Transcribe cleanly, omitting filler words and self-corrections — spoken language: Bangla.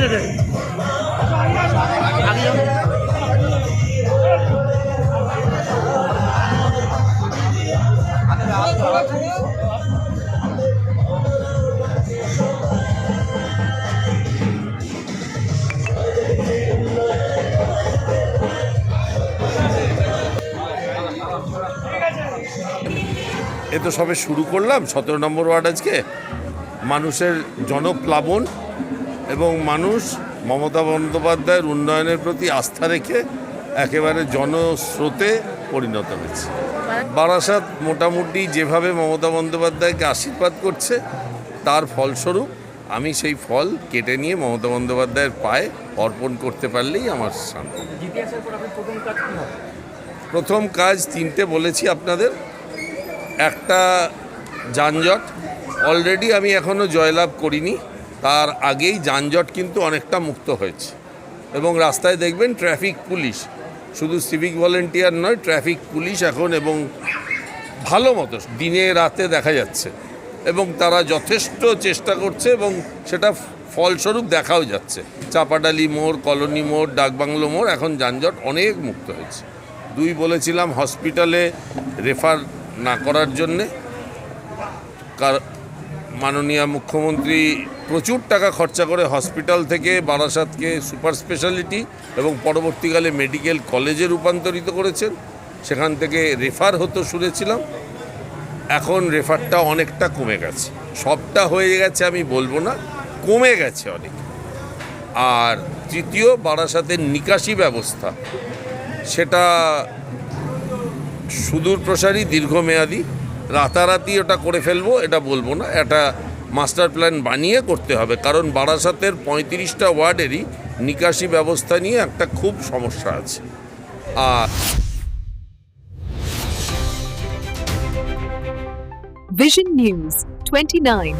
এ তো সবে শুরু করলাম 17 নম্বর ওয়ার্ড। আজকে মানুষের জনপ্লাবন এবং মানুষ মমতা বন্দ্যোপাধ্যায়ের উন্নয়নের প্রতি আস্থা রেখে একেবারে জনস্রোতে পরিণত হয়েছে। বারাসাত মোটামুটি যেভাবে মমতা বন্দ্যোপাধ্যায়কে আশীর্বাদ করছে তার ফলস্বরূপ আমি সেই ফল কেটে নিয়ে মমতা বন্দ্যোপাধ্যায়ের পায়ে অর্পণ করতে পারলেই আমার শান্তি। প্রথম কাজ 3টে বলেছি আপনাদের। একটা, যানজট। অলরেডি আমি এখনও জয়লাভ করিনি, তার আগেই যানজট কিন্তু অনেকটা মুক্ত হয়েছে এবং রাস্তায় দেখবেন ট্রাফিক পুলিশ, শুধু সিভিক ভলেন্টিয়ার নয়, ট্রাফিক পুলিশ এখন এবং ভালো মতো দিনে রাতে দেখা যাচ্ছে এবং তারা যথেষ্ট চেষ্টা করছে এবং সেটা ফলস্বরূপ দেখাও যাচ্ছে। চাপাডালি মোড়, কলোনি মোড়, ডাকবাংলো মোড় এখন যানজট অনেক মুক্ত হয়েছে। 2 বলেছিলাম হসপিটালে রেফার না করার জন্যে, মাননীয় মুখ্যমন্ত্রী প্রচুর টাকা খরচা করে হসপিটাল থেকে বারাসাতকে সুপার স্পেশালিটি এবং পরবর্তীকালে মেডিকেল কলেজে রূপান্তরিত করেছেন। সেখান থেকে রেফার হতো শুনেছিলাম, এখন রেফারটা অনেকটা কমে গেছে। সবটা হয়ে গেছে আমি বলবো না, কমে গেছে অনেক। আর তৃতীয়, বারাসাতের নিকাশি ব্যবস্থা, সেটা সুদূর প্রসারী, দীর্ঘমেয়াদী। রাতারাতি ওটা করে ফেলবো এটা বলবো না, একটা মাস্টার প্ল্যান বানিয়ে করতে হবে, কারণ বারাসাতের 35টা ওয়ার্ডেরই নিকাশি ব্যবস্থা নিয়ে একটা খুব সমস্যা আছে। আর Vision News 29